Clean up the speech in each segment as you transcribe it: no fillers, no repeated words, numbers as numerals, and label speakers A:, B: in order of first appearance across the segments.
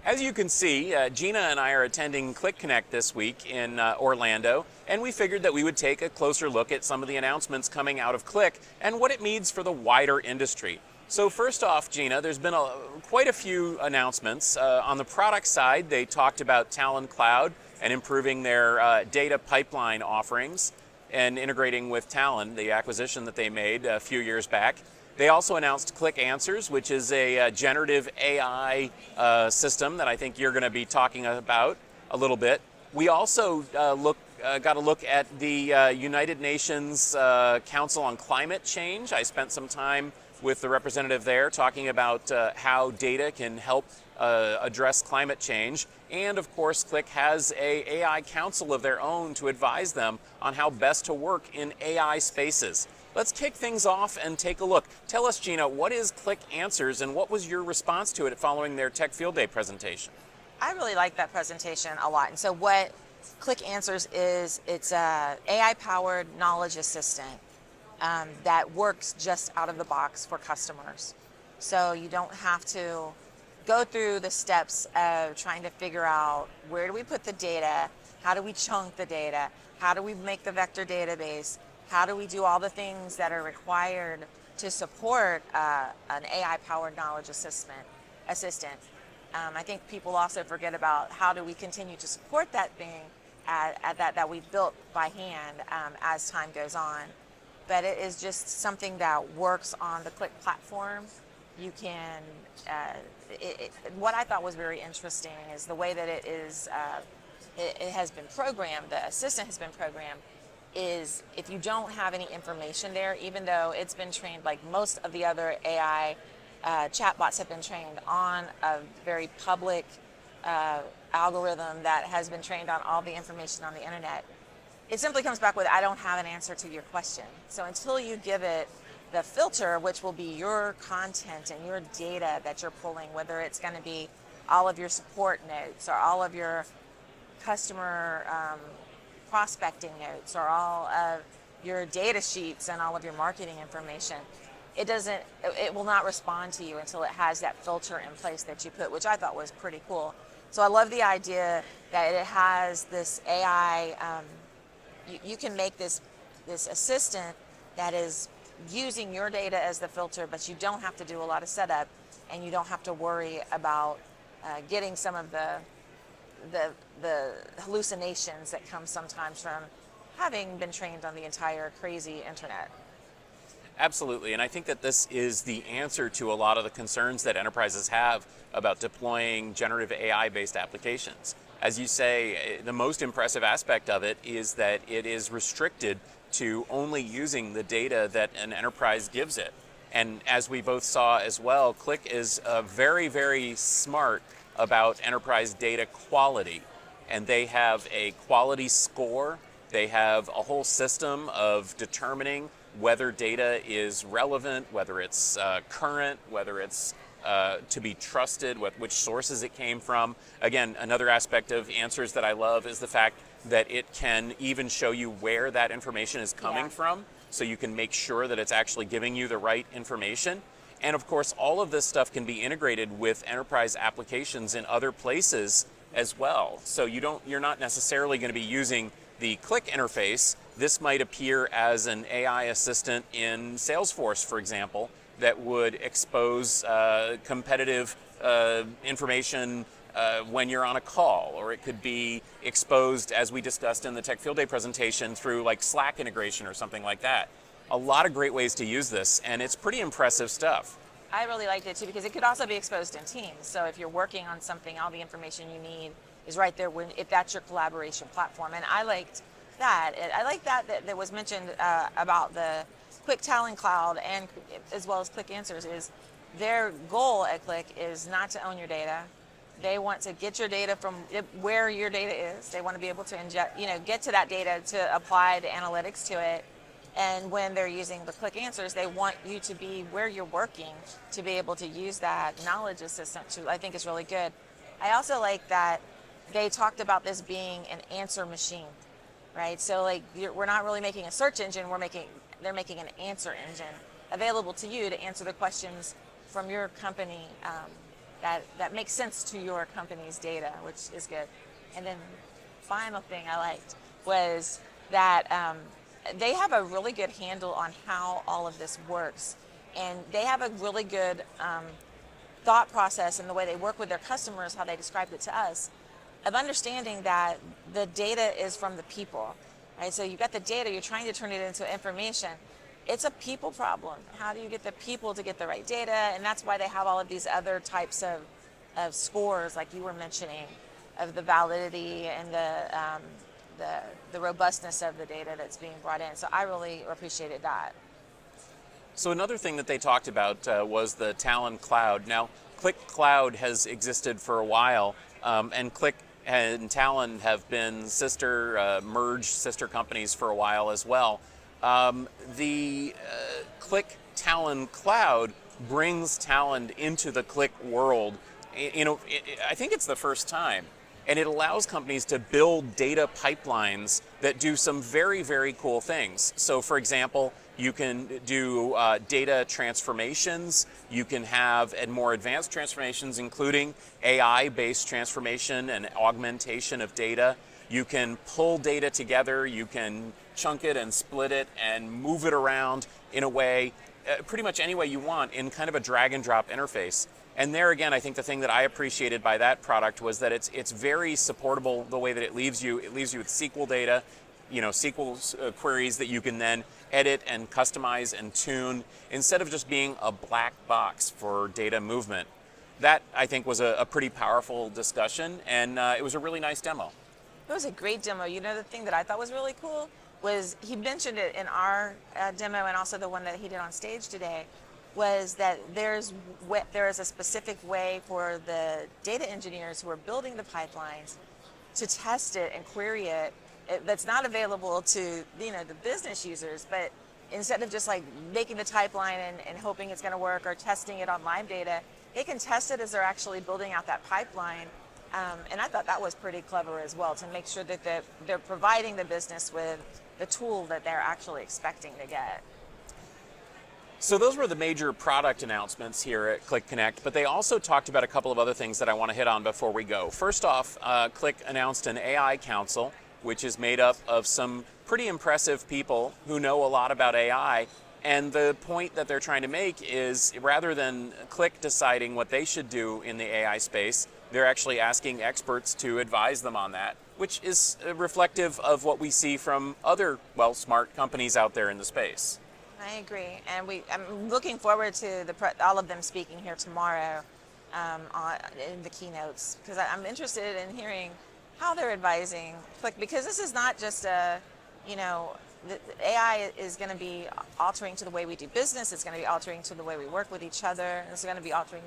A: As you can see, Gina and I are attending Qlik Connect this week in Orlando, and we figured that we would take a closer look at some of the announcements coming out of Qlik and what it means for the wider industry. So first off, Gina, there's been quite a few announcements. On the product side, they talked about Talend Cloud and improving their data pipeline offerings and integrating with Talend, the acquisition that they made a few years back. They also announced Qlik Answers, which is a generative AI system that I think you're going to be talking about a little bit. We also got a look at the United Nations Council on Climate Change. I spent some time with the representative there talking about how data can help address climate change. And of course, Qlik has an AI council of their own to advise them on how best to work in AI spaces. Let's kick things off and take a look. Tell us, Gina, what is Qlik Answers and what was your response to it following their Tech Field Day presentation?
B: I really like that presentation a lot. And so what Qlik Answers is, it's a AI-powered knowledge assistant that works just out of the box for customers. So you don't have to go through the steps of trying to figure out where do we put the data, how do we chunk the data, how do we make the vector database, how do we do all the things that are required to support an AI-powered knowledge assistant. I think people also forget about how do we continue to support that thing that we've built by hand as time goes on. But it is just something that works on the Qlik platform. You can, what I thought was very interesting is the way that it has been programmed, the assistant has been programmed, is if you don't have any information there, even though it's been trained like most of the other AI chatbots have been trained on a very public algorithm that has been trained on all the information on the internet, it simply comes back with, I don't have an answer to your question. So until you give it the filter, which will be your content and your data that you're pulling, whether it's going to be all of your support notes or all of your customer prospecting notes or all of your data sheets and all of your marketing information, it will not respond to you until it has that filter in place that you put, which I thought was pretty cool. So I love the idea that it has this AI, you can make this assistant that is using your data as the filter, but you don't have to do a lot of setup and you don't have to worry about getting some of the hallucinations that come sometimes from having been trained on the entire crazy internet.
A: Absolutely, and I think that this is the answer to a lot of the concerns that enterprises have about deploying generative AI-based applications. As you say, the most impressive aspect of it is that it is restricted to only using the data that an enterprise gives it. And as we both saw as well, Qlik is very, very smart about enterprise data quality. And they have a quality score. They have a whole system of determining whether data is relevant, whether it's current, whether it's to be trusted, which sources it came from. Again, another aspect of Answers that I love is the fact that it can even show you where that information is coming from, so you can make sure that it's actually giving you the right information. And of course, all of this stuff can be integrated with enterprise applications in other places as well. So you're not necessarily going to be using the Qlik interface. This might appear as an AI assistant in Salesforce, for example, that would expose competitive information when you're on a call, or it could be exposed, as we discussed in the Tech Field Day presentation, through like Slack integration or something like that. A lot of great ways to use this, and it's pretty impressive stuff.
B: I really liked it too, because it could also be exposed in Teams. So if you're working on something, all the information you need is right there if that's your collaboration platform. And I liked that. I like that was mentioned about the Qlik Talend Cloud, and as well as Qlik Answers, is their goal at Qlik is not to own your data. They want to get your data from where your data is. They want to be able to get to that data to apply the analytics to it. And when they're using the Qlik Answers, they want you to be where you're working to be able to use that knowledge assistant, which I think is really good. I also like that they talked about this being an answer machine, right? So like we're not really making a search engine, they're making an answer engine available to you to answer the questions from your company that makes sense to your company's data, which is good. And then final thing I liked was that they have a really good handle on how all of this works, and they have a really good thought process in the way they work with their customers, how they described it to us, of understanding that the data is from the people, right? So you've got the data, you're trying to turn it into information. It's a people problem. How do you get the people to get the right data? And that's why they have all of these other types of scores, like you were mentioning, of the validity and the robustness of the data that's being brought in. So I really appreciated that.
A: So another thing that they talked about was the Talend Cloud. Now, Qlik Cloud has existed for a while, and Qlik and Talend have been merged sister companies for a while as well. The Qlik Talend Cloud brings Talend into the Qlik world. I think it's the first time. And it allows companies to build data pipelines that do some very, very cool things. So for example, you can do data transformations. You can have more advanced transformations, including AI-based transformation and augmentation of data. You can pull data together. You can chunk it and split it and move it around in a way, pretty much any way you want, in kind of a drag and drop interface. And there again, I think the thing that I appreciated by that product was that it's very supportable the way that it leaves you. It leaves you with SQL data, SQL queries that you can then edit and customize and tune instead of just being a black box for data movement. That, I think, was a pretty powerful discussion, and it was a really nice demo.
B: It was a great demo. You know, the thing that I thought was really cool was he mentioned it in our demo and also the one that he did on stage today, was that there is a specific way for the data engineers who are building the pipelines to test it and query it that's not available to the business users. But instead of just like making the pipeline and hoping it's going to work or testing it on live data, they can test it as they're actually building out that pipeline. And I thought that was pretty clever as well, to make sure that they're providing the business with the tool that they're actually expecting to get.
A: So those were the major product announcements here at Qlik Connect, but they also talked about a couple of other things that I want to hit on before we go. First off, Qlik announced an AI council, which is made up of some pretty impressive people who know a lot about AI. And the point that they're trying to make is, rather than Qlik deciding what they should do in the AI space, they're actually asking experts to advise them on that, which is reflective of what we see from other, smart companies out there in the space.
B: I agree, and I'm looking forward to all of them speaking here tomorrow in the keynotes, because I'm interested in hearing how they're advising Qlik, because this is not just the AI is going to be altering to the way we do business. It's going to be altering to the way we work with each other. It's going to be altering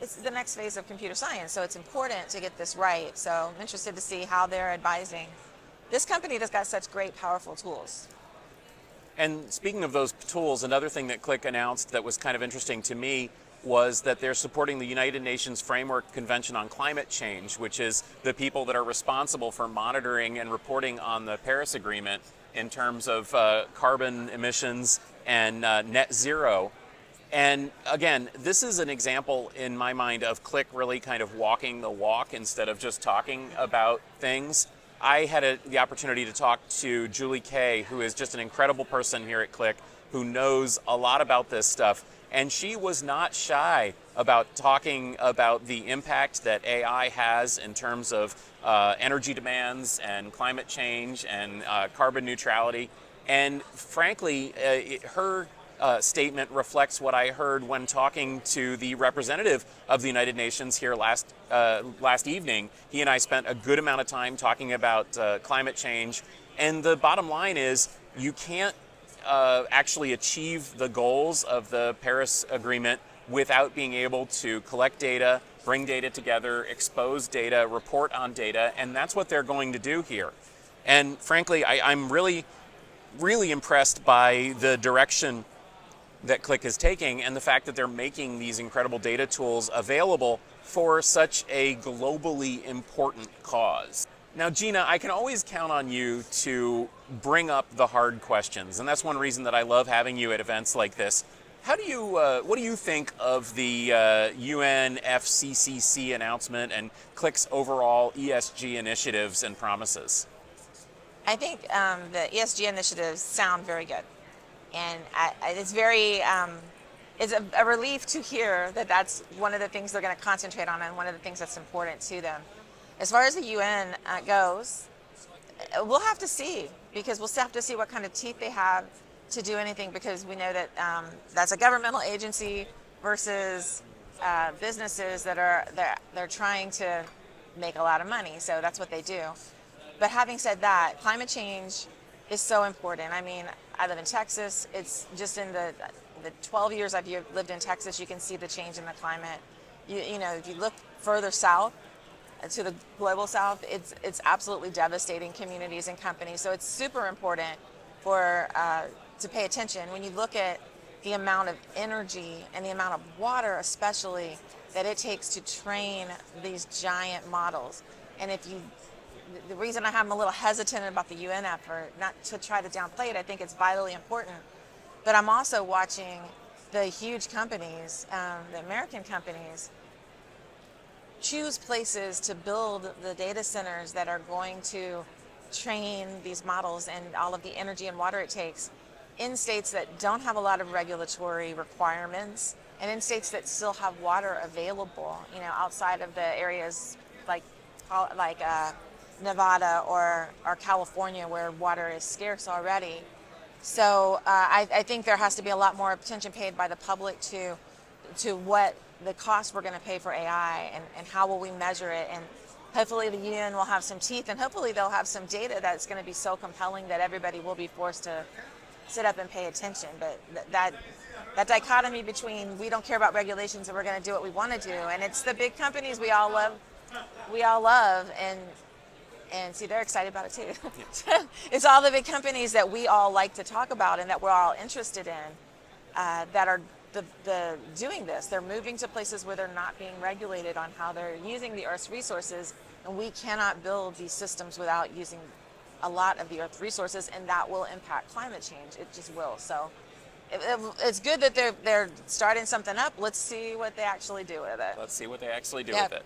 B: it's the next phase of computer science. So it's important to get this right. So I'm interested to see how they're advising this company that's got such great, powerful tools.
A: And speaking of those tools, another thing that Qlik announced that was kind of interesting to me was that they're supporting the United Nations Framework Convention on Climate Change, which is the people that are responsible for monitoring and reporting on the Paris Agreement in terms of carbon emissions and net zero. And again, this is an example in my mind of Qlik really kind of walking the walk instead of just talking about things. I had the opportunity to talk to Julie Kay, who is just an incredible person here at Qlik, who knows a lot about this stuff. And she was not shy about talking about the impact that AI has in terms of energy demands and climate change and carbon neutrality. And frankly, her statement reflects what I heard when talking to the representative of the United Nations here last evening. He and I spent a good amount of time talking about climate change, and the bottom line is you can't actually achieve the goals of the Paris Agreement without being able to collect data, bring data together, expose data, report on data, and that's what they're going to do here. And frankly, I'm really, really impressed by the direction that Qlik is taking and the fact that they're making these incredible data tools available for such a globally important cause. Now, Gina, I can always count on you to bring up the hard questions, and that's one reason that I love having you at events like this. What do you think of the UN FCCC announcement and Qlik's overall ESG initiatives and promises?
B: I think the ESG initiatives sound very good, and it's very it's a relief to hear that that's one of the things they're going to concentrate on and one of the things that's important to them. As far as the UN goes, we'll have to see, because we'll still have to see what kind of teeth they have to do anything, because we know that that's a governmental agency versus businesses that are they're trying to make a lot of money, so that's what they do. But having said that, climate change is so important. I mean, I live in Texas. It's just in the 12 years I've lived in Texas, you can see the change in the climate. You know, if you look further south, to the global south, it's absolutely devastating communities and companies. So it's super important for to pay attention. When you look at the amount of energy and the amount of water, especially, that it takes to train these giant models, and the reason I'm a little hesitant about the UN effort, not to try to downplay it, I think it's vitally important, but I'm also watching the huge companies, the American companies, choose places to build the data centers that are going to train these models and all of the energy and water it takes in states that don't have a lot of regulatory requirements, and in states that still have water available, you know, outside of the areas like Nevada or California, where water is scarce already. So I think there has to be a lot more attention paid by the public to what the cost we're going to pay for AI, and how will we measure it. And hopefully the UN will have some teeth, and hopefully they'll have some data that's going to be so compelling that everybody will be forced to sit up and pay attention. But that dichotomy between we don't care about regulations and we're going to do what we want to do, and it's the big companies we all love, and see, they're excited about it too. It's all the big companies that we all like to talk about and that we're all interested in that are doing this. They're moving to places where they're not being regulated on how they're using the Earth's resources, and we cannot build these systems without using a lot of the Earth's resources, and that will impact climate change. It just will. So it's good that they're starting something up. Let's see what they actually do with it.
A: Let's see what they actually do with it.